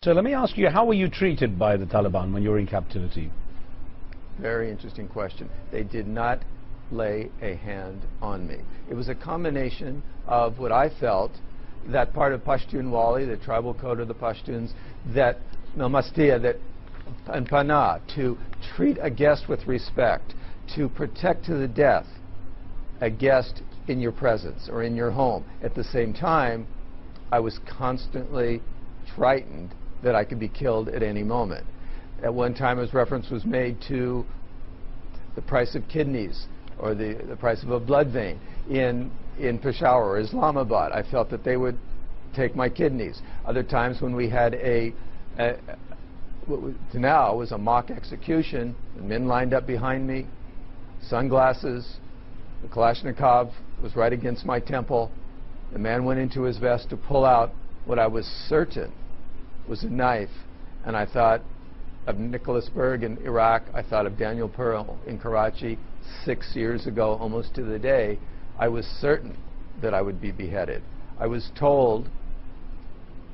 So let me ask you, how were you treated by the Taliban when you were in captivity? Very interesting question. They did not lay a hand on me. It was a combination of what I felt, that part of Pashtunwali, the tribal code of the Pashtuns, that namastiya, that and panah, to treat a guest with respect, to protect to the death a guest in your presence or in your home. At the same time, I was constantly frightened that I could be killed at any moment. At one time, as reference was made to the price of kidneys or the price of a blood vein in Peshawar or Islamabad. I felt that they would take my kidneys. Other times when we had what now was a mock execution, the men lined up behind me, sunglasses, the Kalashnikov was right against my temple. The man went into his vest to pull out what I was certain was a knife, and I thought of Nicholas Berg in Iraq. I thought of Daniel Pearl in Karachi 6 years ago, almost to the day. I was certain that I would be beheaded. I was told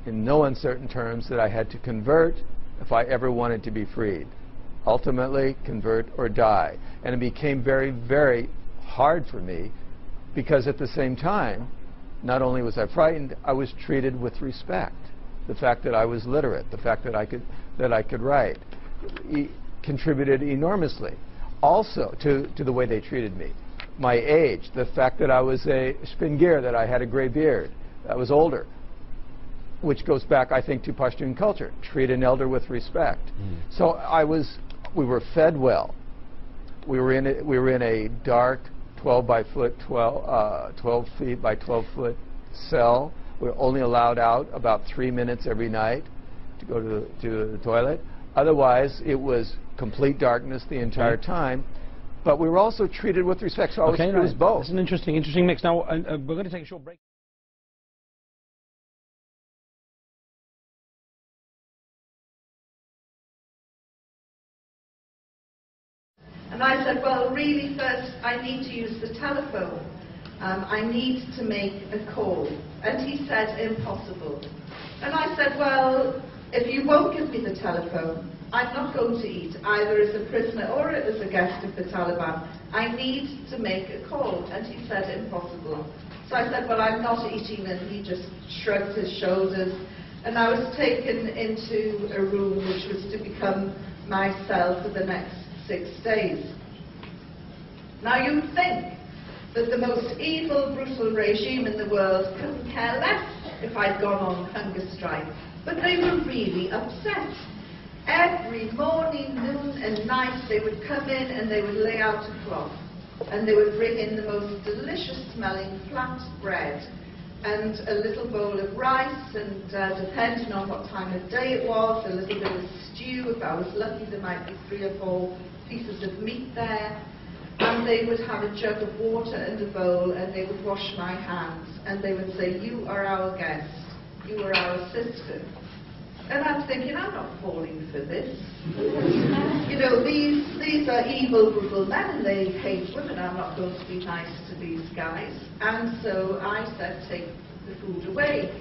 in no uncertain terms that I had to convert if I ever wanted to be freed. Ultimately, convert or die. And it became very, very hard for me because at the same time, not only was I frightened, I was treated with respect. The fact that I was literate, the fact that I could write, contributed enormously. Also to the way they treated me. My age, the fact that I was a spingir, that I had a gray beard, I was older, which goes back, I think, to Pashtun culture. Treat an elder with respect. So we were fed well. We were in a dark 12 feet by 12 foot cell. We were only allowed out about 3 minutes every night to go to the toilet. Otherwise, it was complete darkness the entire time. But we were also treated with respect. So it was both. It's an interesting mix. Now, we're going to take a short break. And I said, well, really, first, I need to use the telephone. I need to make a call. And he said, impossible. And I said, well, if you won't give me the telephone, I'm not going to eat, either as a prisoner or as a guest of the Taliban. I need to make a call. And he said, impossible. So I said, well, I'm not eating. And he just shrugged his shoulders. And I was taken into a room which was to become my cell for the next 6 days. Now you'd think that the most evil, brutal regime in the world couldn't care less if I'd gone on hunger strike. But they were really upset. Every morning, noon and night they would come in and they would lay out a cloth. And they would bring in the most delicious smelling flat bread and a little bowl of rice, and depending on what time of day it was, a little bit of stew. If I was lucky, there might be 3 or 4 pieces of meat there. And they would have a jug of water and a bowl, and they would wash my hands. And they would say, you are our guest. You are our sister. And I'm thinking, I'm not falling for this. You know, these are evil, brutal men, and they hate women. I'm not going to be nice to these guys. And so I said, take the food away.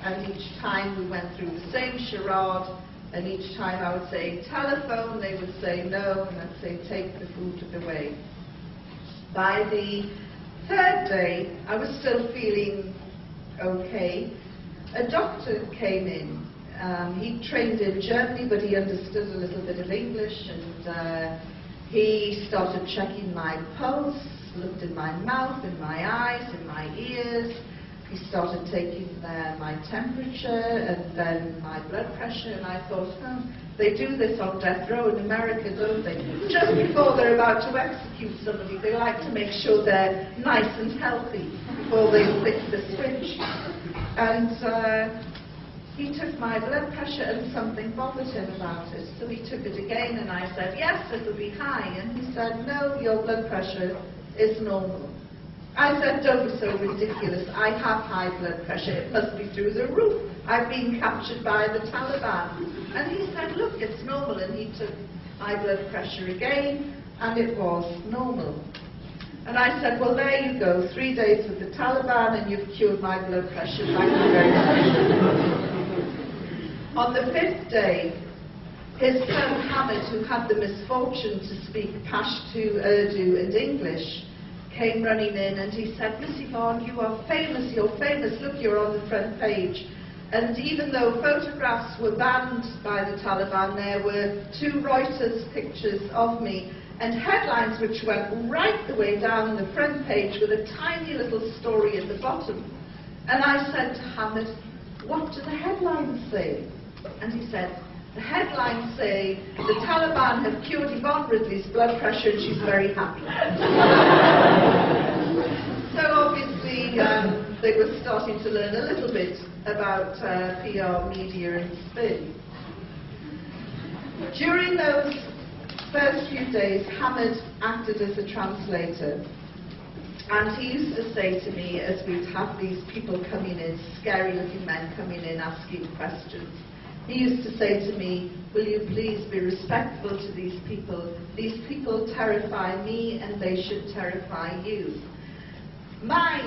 And each time we went through the same charade, and each time I would say, telephone, they would say no, and I'd say, take the food away. By the 3rd day, I was still feeling okay. A doctor came in. He trained in Germany, but he understood a little bit of English, and he started checking my pulse, looked in my mouth, in my eyes, in my ears. He started taking my temperature and then my blood pressure, and I thought, they do this on death row in America, don't they? Just before they're about to execute somebody, they like to make sure they're nice and healthy before they flick the switch. And he took my blood pressure, and something bothered him about it. So he took it again, and I said, yes, it'll be high. And he said, no, your blood pressure is normal. I said, don't be so ridiculous. I have high blood pressure. It must be through the roof. I've been captured by the Taliban. And he said, look, it's normal. And he took my blood pressure again, and it was normal. And I said, well, there you go. 3 days with the Taliban, and you've cured my blood pressure. Thank you very much. On the 5th day, his son Hamid, who had the misfortune to speak Pashto, Urdu and English, came running in and he said, "Miss Yvonne, you are famous, you're famous, look, you're on the front page." And even though photographs were banned by the Taliban, there were 2 Reuters pictures of me and headlines which went right the way down the front page with a tiny little story at the bottom. And I said to Hamid, "What do the headlines say?" And he said, "The headlines say the Taliban have cured Yvonne Ridley's blood pressure and she's very happy." So obviously they were starting to learn a little bit about PR, media and spin. During those first few days, Hamid acted as a translator. And he used to say to me, as we'd have these people coming in, scary-looking men coming in asking questions, he used to say to me, "Will you please be respectful to these people? These people terrify me and they should terrify you." My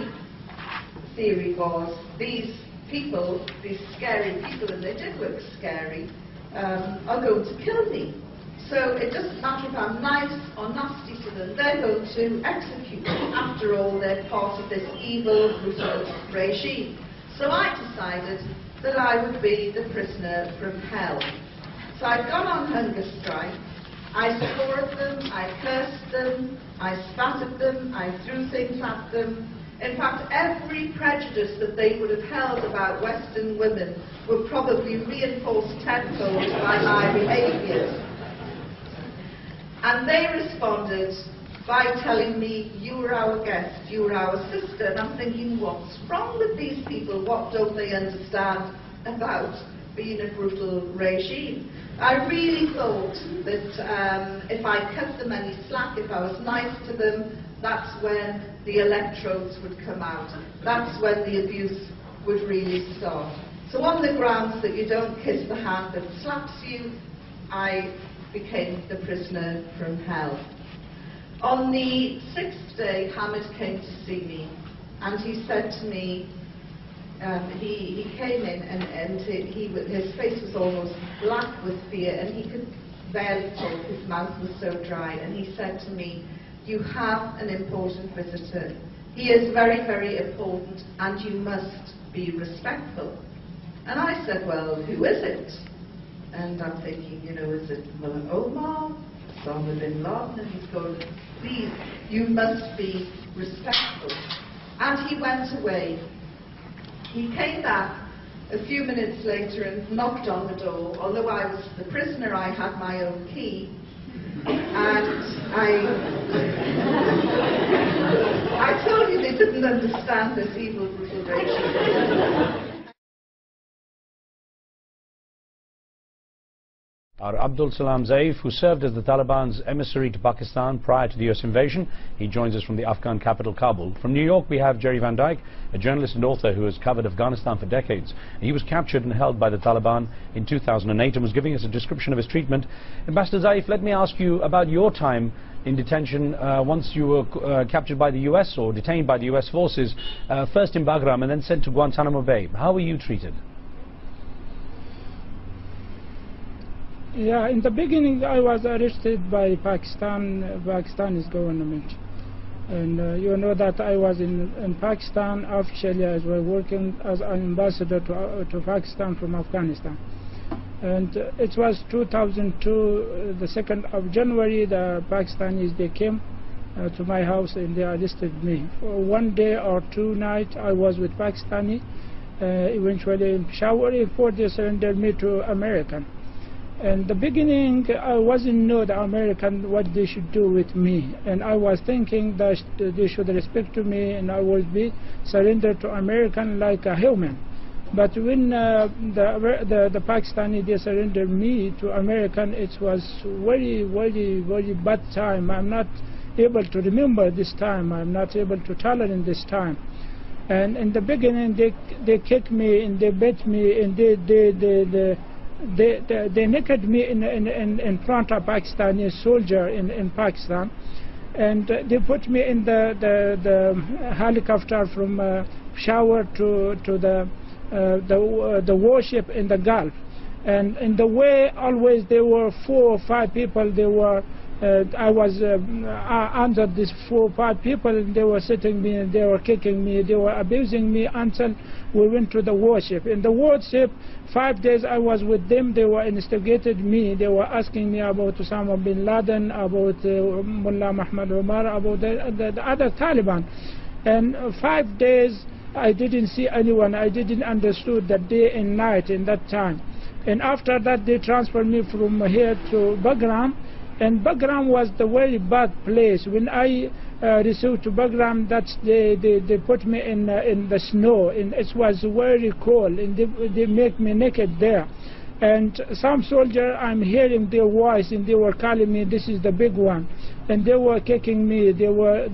theory was these people, these scary people, and they did look scary, are going to kill me. So it doesn't matter if I'm nice or nasty to them, they're going to execute me. After all, they're part of this evil, brutal regime. So I decided that I would be the prisoner from hell. So I'd gone on hunger strike. I swore at them, I cursed them, I spat at them, I threw things at them. In fact, every prejudice that they would have held about Western women were probably reinforced tenfold by my behaviours. And they responded by telling me, "You are our guest, you are our sister." And I'm thinking, what's wrong with these people? What don't they understand about being a brutal regime? I really thought that if I cut them any slack, if I was nice to them, that's when the electrodes would come out. That's when the abuse would really start. So on the grounds that you don't kiss the hand that slaps you, I became the prisoner from hell. On the 6th day, Hamid came to see me, and he said to me, he came in and his face was almost black with fear, and he could barely talk, his mouth was so dry, and he said to me, "You have an important visitor. He is very, very important, and you must be respectful." And I said, "Well, who is it?" And I'm thinking, is it Mullah Omar, Usama bin Laden? And he's going, "Please, you must be respectful." And he went away. He came back a few minutes later and knocked on the door. Although I was the prisoner, I had my own key. And I told you they didn't understand this evil, brutal regime. Our Abdul Salam Zaif, who served as the Taliban's emissary to Pakistan prior to the US invasion. He joins us from the Afghan capital, Kabul. From New York, we have Jerry Van Dyke, a journalist and author who has covered Afghanistan for decades. He was captured and held by the Taliban in 2008 and was giving us a description of his treatment. Ambassador Zaif, let me ask you about your time in detention once you were captured by the US or detained by the US forces, first in Bagram and then sent to Guantanamo Bay. How were you treated? Yeah, in the beginning I was arrested by Pakistan's government, and you know that I was in Pakistan officially as well, working as an ambassador to Pakistan from Afghanistan. And it was 2002, the 2nd of January, the Pakistanis, they came to my house and they arrested me. For 1 day or 2 nights I was with Pakistani, eventually in Peshawar, before they surrendered me to American. In the beginning, I wasn't know the American what they should do with me, and I was thinking that they should respect me and I would be surrendered to American like a human. But when the Pakistani, they surrendered me to American, it was very, very, very bad time. I'm not able to remember this time. I'm not able to tolerate this time. And in the beginning, they kicked me and they beat me and they naked me in front of Pakistani soldier in Pakistan, and they put me in the helicopter from Peshawar to the warship in the Gulf, And in the way, always there were 4 or 5 people. They were I was under these 4 or 5 people, and they were sitting me, and they were kicking me, they were abusing me until we went to the worship. In the worship, 5 days I was with them. They were instigated me. They were asking me about Usama bin Laden, about Mullah Muhammad Umar, about the other Taliban. And 5 days I didn't see anyone. I didn't understood that day and night in that time. And after that, they transferred me from here to Bagram. And Bagram was the very bad place. When I received to Bagram, they put me in the snow, and it was very cold, and they make me naked there. And some soldier, I'm hearing their voice, and they were calling me, this is the big one. And they were kicking me, they were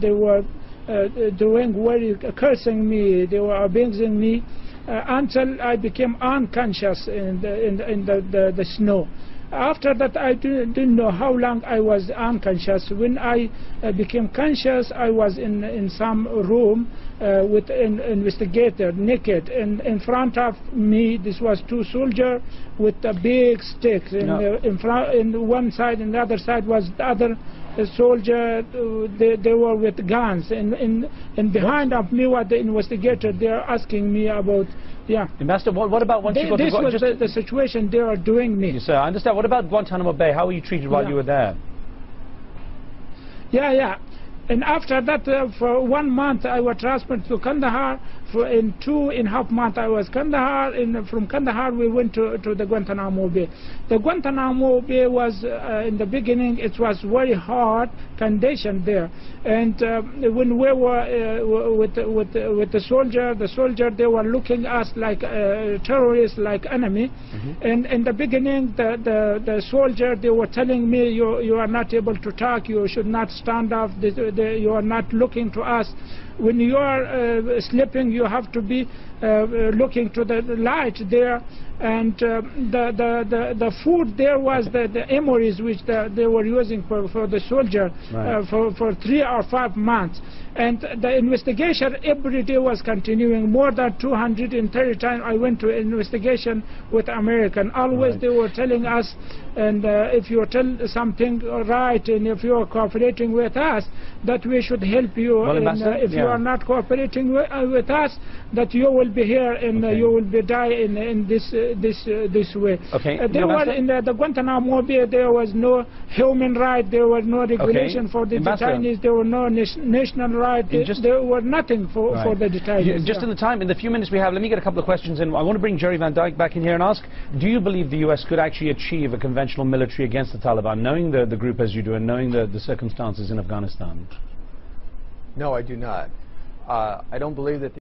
doing cursing me, they were abusing me, until I became unconscious in the snow. After that, I didn't know how long I was unconscious. When I became conscious, I was in some room with an investigator, naked. And in front of me, this was 2 soldiers with big sticks. In one side, and the other side was the other soldier. They were with guns. And behind of me was the investigator. They are asking me about. Yeah. Ambassador, what about once you got to This was the situation they are doing me. Yes, sir. I understand. What about Guantanamo Bay? How were you treated while you were there? Yeah. And after that, for 1 month, I was transferred to Kandahar. In 2.5 months, I was Kandahar. And from Kandahar, we went to the Guantanamo Bay. The Guantanamo Bay was, in the beginning, it was very hard condition there. And when we were with the soldier, they were looking at us like terrorists, like enemy. And in the beginning, the soldier, they were telling me, you are not able to talk, you should not stand up, you are not looking to us. When you are sleeping, you have to be looking to the light there. And the food there was the emeries which they were using for the soldier, right, for 3 or 5 months. And the investigation every day was continuing. More than 230 times I went to investigation with American. Always they were telling us, and if you tell something right, and if you are cooperating with us, that we should help you. Well, and if you are not cooperating with us, that you will be here and you will be die in this way. There were in the Guantanamo Bay, there was no human right, there was no regulation for the detainees, there were no national right, there were nothing for the detainees. Just in the few minutes we have, let me get a couple of questions in. I want to bring Jerry Van Dyke back in here and ask, do you believe the US could actually achieve a conventional military against the Taliban, knowing the group as you do and knowing the circumstances in Afghanistan? No, I do not. I don't believe that